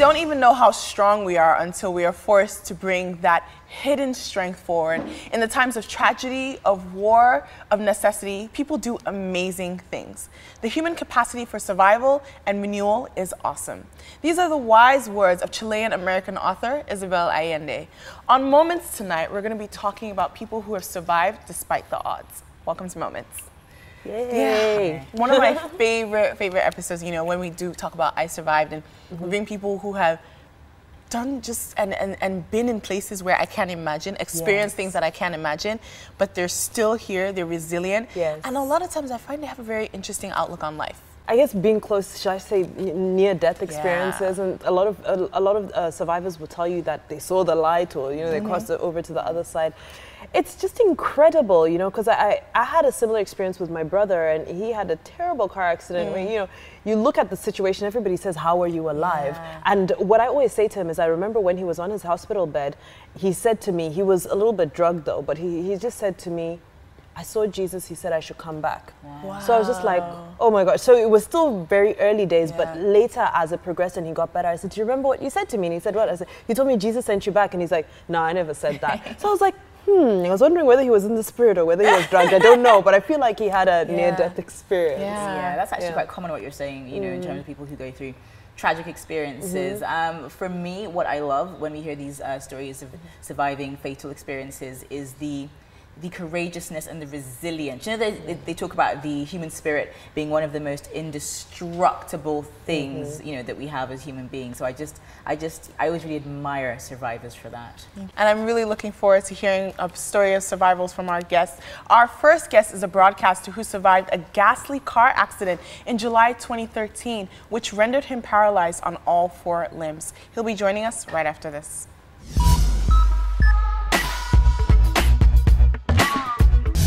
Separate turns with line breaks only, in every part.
don't even know how strong we are until we are forced to bring that hidden strength forward. In the times of tragedy, of war, of necessity, people do amazing things. The human capacity for survival and renewal is awesome. These are the wise words of Chilean-American author Isabel Allende. On Moments tonight, we're going to be talking about people who have survived despite the odds. Welcome to Moments.
Yay.
Yeah. One of my favorite episodes, you know, when we do talk about I survived, and we bring people who have done just and been in places where I can't imagine, experienced things that I can't imagine, but they're still here, they're resilient.
Yes.
And a lot of times I find they have a very interesting outlook on life.
I guess being close, should I say, near-death experiences, and a lot of survivors will tell you that they saw the light, or they crossed it over to the other side. It's just incredible, because I had a similar experience with my brother, and he had a terrible car accident where, you look at the situation, everybody says, how are you alive? Yeah. And what I always say to him is, I remember when he was on his hospital bed, he said to me, he was a little bit drugged though, but he just said to me, I saw Jesus, he said I should come back. Wow. So I was just like, oh my gosh. So it was still very early days, but later as it progressed and he got better, I said, do you remember what you said to me? And he said, what? I said, you told me Jesus sent you back. And he's like, no, I never said that. So I was like, I was wondering whether he was in the spirit or whether he was drugged. I don't know, but I feel like he had a near-death experience.
Yeah, that's actually quite common what you're saying, in terms of people who go through tragic experiences. For me, what I love when we hear these stories of surviving fatal experiences is the courageousness and the resilience. They talk about the human spirit being one of the most indestructible things, that we have as human beings. So I always really admire survivors for that.
And I'm really looking forward to hearing a story of survivals from our guests. Our first guest is a broadcaster who survived a ghastly car accident in July 2013, which rendered him paralyzed on all 4 limbs. He'll be joining us right after this.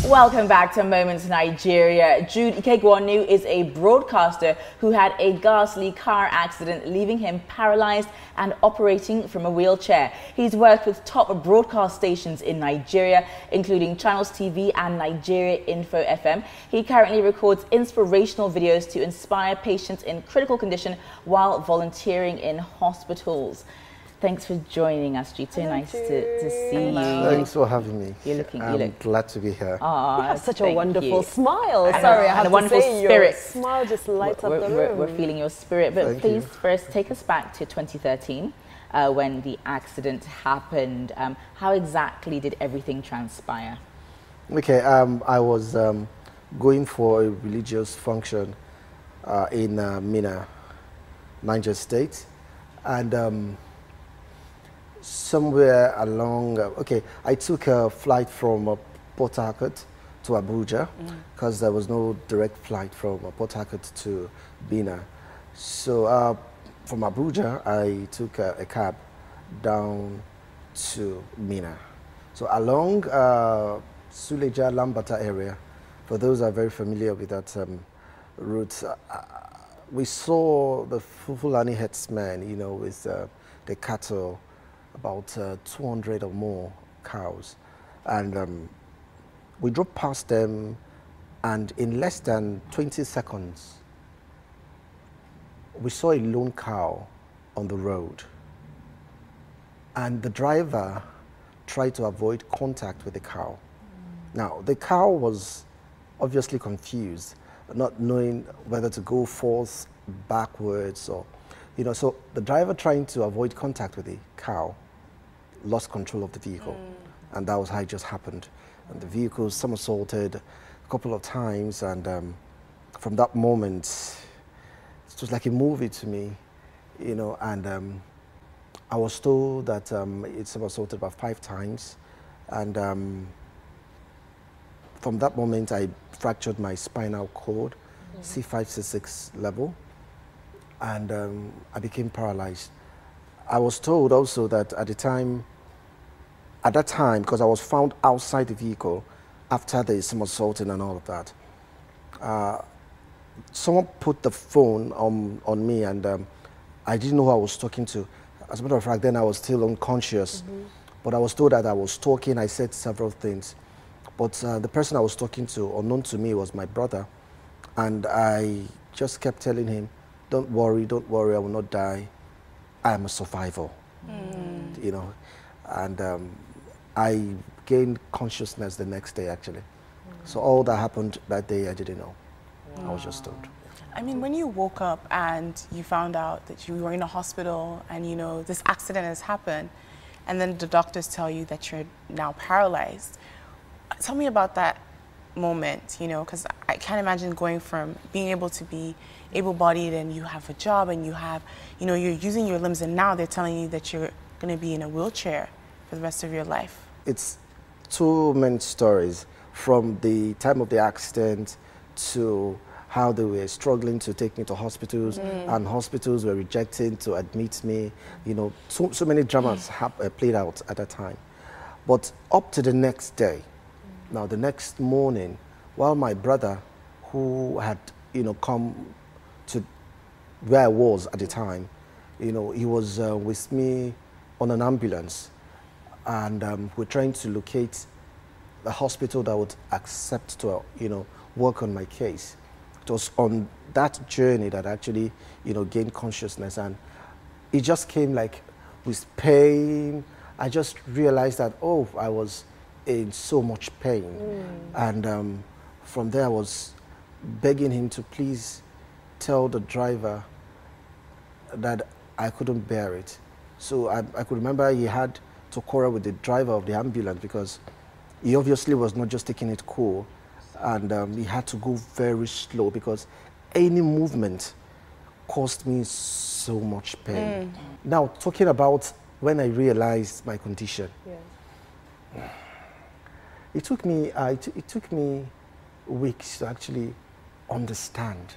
Welcome back to Moments Nigeria. Jude Ikegwonu is a broadcaster who had a ghastly car accident, leaving him paralyzed and operating from a wheelchair. He's worked with top broadcast stations in Nigeria, including Channels TV and Nigeria Info FM. He currently records inspirational videos to inspire patients in critical condition while volunteering in hospitals. Thanks for joining us, Jude. So nice to see you.
Thanks for having me.
I'm
glad to be here.
You have such a wonderful smile. Sorry, I have
a wonderful spirit.
Your smile just lights up the room.
We're feeling your spirit. But please, first, take us back to 2013 when the accident happened. How exactly did everything transpire?
Okay, I was going for a religious function in Minna, Niger State, and somewhere along, I took a flight from Port Harcourt to Abuja because there was no direct flight from Port Harcourt to Minna. So from Abuja, I took a cab down to Minna. So along Suleja Lambata area, for those who are very familiar with that route, we saw the Fulani herdsmen, with the cattle, about 200 or more cows, and we drove past them, and in less than 20 seconds we saw a lone cow on the road, and the driver tried to avoid contact with the cow. Now the cow was obviously confused, not knowing whether to go forth, backwards, or so the driver, trying to avoid contact with the cow, lost control of the vehicle, and that was how it just happened. And the vehicle somersaulted a couple of times, and from that moment, it was like a movie to me, and I was told that it somersaulted about 5 times, and from that moment, I fractured my spinal cord, C5, C6 level, and I became paralyzed. I was told also that at that time, because I was found outside the vehicle after the somersaulting and all of that, someone put the phone on me, and I didn't know who I was talking to. As a matter of fact, then I was still unconscious, but I was told that I was talking. I said several things, but the person I was talking to, unknown to me, was my brother, and I just kept telling him, don't worry, I will not die. I'm a survivor, you know, and I gained consciousness the next day, actually. So all that happened that day, I didn't know. I was just told.
I mean, when you woke up and you found out that you were in a hospital and, you know, this accident has happened, and then the doctors tell you that you're now paralyzed, tell me about that moment, you know, because I can't imagine going from being able to be able-bodied and you have a job and you have, you know, you're using your limbs, and now they're telling you that you're going to be in a wheelchair for the rest of your life.
It's two main stories, from the time of the accident to how they were struggling to take me to hospitals, and hospitals were rejecting to admit me. You know, so many dramas played out at that time. But up to the next day, now the next morning, while my brother, who had, you know, come to where I was at the time, you know, he was with me on an ambulance, and we're trying to locate the hospital that would accept to, you know, work on my case. It was on that journey that I actually, you know, gained consciousness, and it just came like with pain. I just realized that, oh, I was in so much pain. And from there I was begging him to please tell the driver that I couldn't bear it. So I could remember he had to quarrel with the driver of the ambulance, because he obviously was not just taking it cool. And he had to go very slow, because any movement caused me so much pain. Now, talking about when I realized my condition, it took me weeks to actually understand,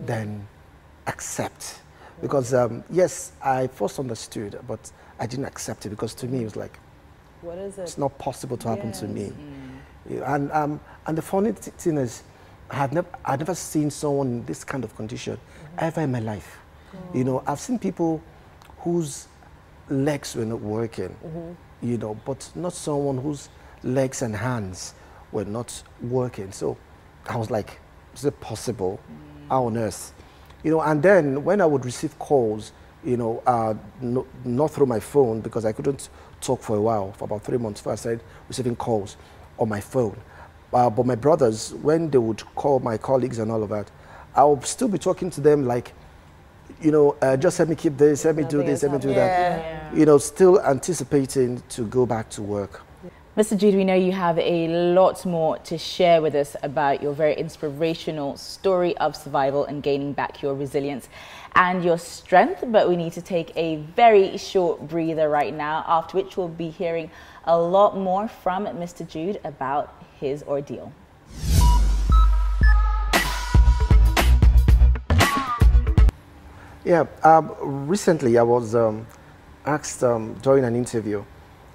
then accept. Because yes, I first understood, but I didn't accept it, because to me it was like,
what is it?
It's not possible to happen to me. And the funny thing is, I've never seen someone in this kind of condition ever in my life. You know, I've seen people whose legs were not working, you know, but not someone whose legs and hands were not working. So I was like, is it possible? How on earth? You know, and then when I would receive calls, you know, not through my phone, because I couldn't talk for a while, for about 3 months before I started receiving calls on my phone. But my brothers, when they would call my colleagues and all of that, I would still be talking to them like, you know, just let me keep this, let me do this, let me do that. You know, still anticipating to go back to work.
Mr. Jude, we know you have a lot more to share with us about your very inspirational story of survival and gaining back your resilience and your strength, but we need to take a very short breather right now, after which we'll be hearing a lot more from Mr. Jude about his ordeal.
Yeah, recently I was asked during an interview,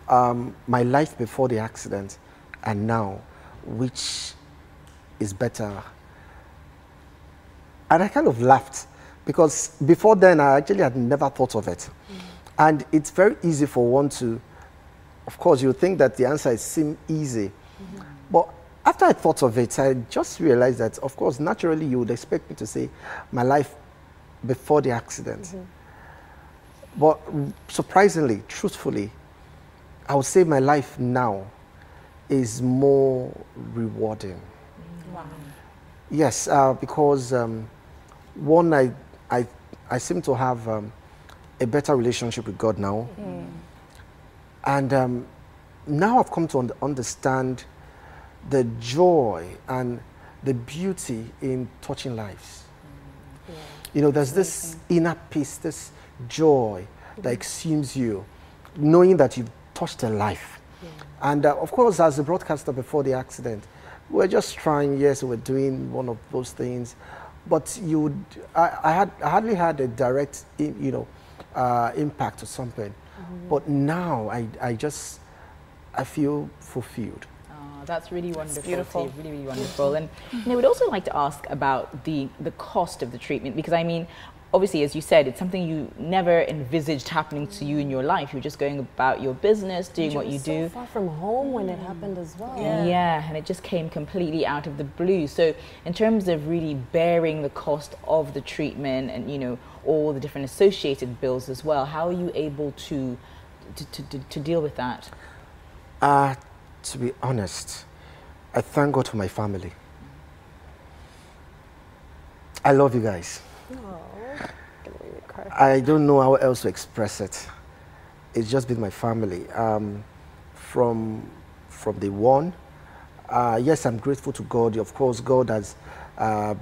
my life before the accident and now, which is better? And I kind of laughed, because before then I actually had never thought of it. And it's very easy for one to, of course, you think that the answer seems easy. But after I thought of it, I just realized that, of course, naturally you would expect me to say my life before the accident. But surprisingly, truthfully, I would say my life now is more rewarding.
Wow.
Yes, because one, I seem to have a better relationship with God now. And now I've come to understand the joy and the beauty in touching lives. You know, there's this inner peace, this joy that exudes you, knowing that you've touched a life. And of course, as a broadcaster before the accident, we're just trying, yes, we're doing one of those things, but I hardly had a direct, you know, impact or something. But now I feel fulfilled.
That's really wonderful.
It's beautiful.
Really, really wonderful. And you know, we'd also like to ask about the cost of the treatment, because I mean, obviously, as you said, it's something you never envisaged happening to you in your life. You're just going about your business, doing what you do.
So far from home when it happened as well.
Yeah, and it just came completely out of the blue. So in terms of really bearing the cost of the treatment and, you know, all the different associated bills as well, how are you able to deal with that?
To be honest, I thank God for my family. I love you guys. I don't know how else to express it. It's just been my family. From day one, yes, I'm grateful to God. Of course, God has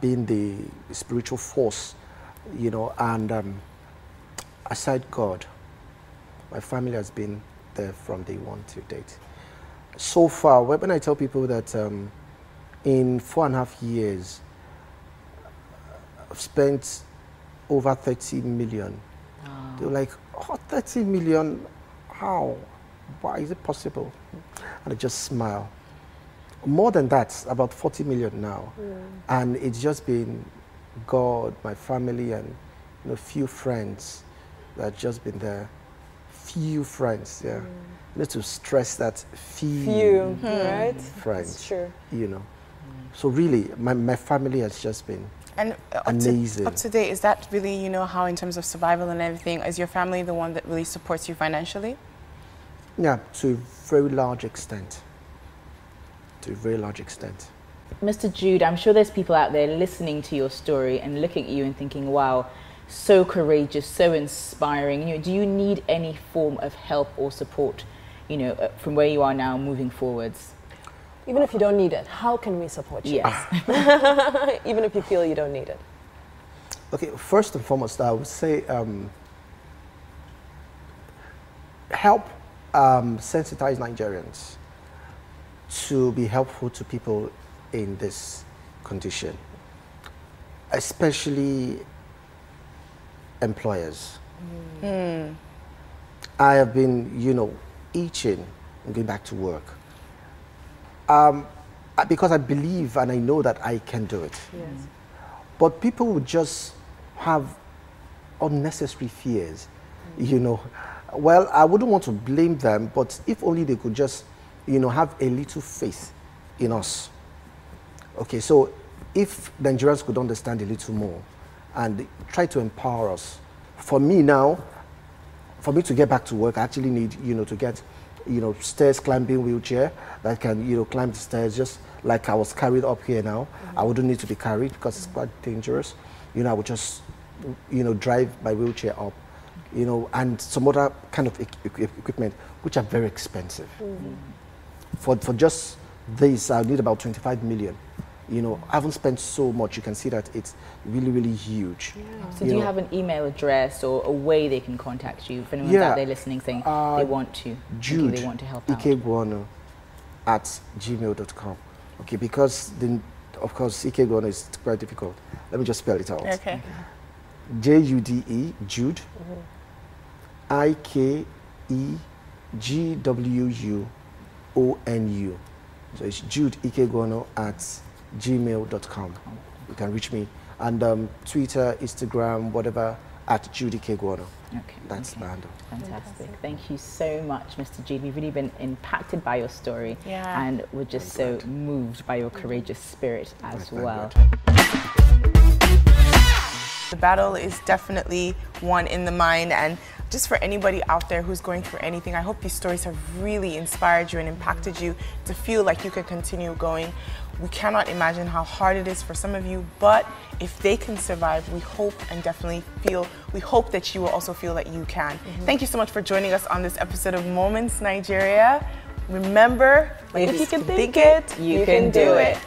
been the spiritual force, you know, and aside God, my family has been there from day one to date. So far, when I tell people that in 4.5 years, I've spent over 30 million. They were like, oh, 30 million? How? Why is it possible? And I just smile. More than that, about 40 million now. And it's just been God, my family, and, you know, few friends that have just been there. Few friends, yeah. You need to stress that few
right?
friends.
That's true.
You know. So really, my family has just been
And
amazing.
Up to date, is that really, you know, how in terms of survival and everything, is your family the one that really supports you financially?
Yeah, to a very large extent. To a very large extent.
Mr. Jude, I'm sure there's people out there listening to your story and looking at you and thinking, wow, so courageous, so inspiring. You know, do you need any form of help or support, you know, from where you are now moving forwards?
Even if you don't need it, how can we support you?
Yes.
Even if you feel you don't need it.
Okay, first and foremost, I would say help sensitize Nigerians to be helpful to people in this condition, especially employers. I have been, you know, itching and going back to work. Because I believe and I know that I can do it.
Yes.
But people would just have unnecessary fears, you know. Well, I wouldn't want to blame them, but if only they could just, you know, have a little faith in us. Okay, so if Nigerians could understand a little more and try to empower us. For me now, for me to get back to work, I actually need, you know, to get, you know, stairs climbing wheelchair that can, you know, climb the stairs just like I was carried up here now. I wouldn't need to be carried because it's quite dangerous. You know, I would just, you know, drive my wheelchair up, you know, and some other kind of equipment which are very expensive. For just this, I need about 25 million. You know, I haven't spent so much. You can see that it's really, really huge.
So do you have an email address or a way they can contact you if anyone's out there listening saying they want to,
Jude
they want to help out?
Ikegwonu @gmail.com. Okay, because of course Ikegwonu is quite difficult. Let me just spell it out.
Okay.
Jude, Jude, Ikegwonu. So it's Jude Ikegwonu @gmail.com. You can reach me. And Twitter, Instagram, whatever, @Jude Ikegwonu.
Okay.
That's the handle.
Fantastic. Thank you so much, Mr. Jude. We've really been impacted by your story and we're just so moved by your courageous spirit as well.
The battle is definitely one in the mind, and just for anybody out there who's going through anything, I hope these stories have really inspired you and impacted you to feel like you can continue going. We cannot imagine how hard it is for some of you, but if they can survive, we hope and definitely we hope that you will also feel that you can. Thank you so much for joining us on this episode of Moments Nigeria. Remember,
if you can think it, you can do it.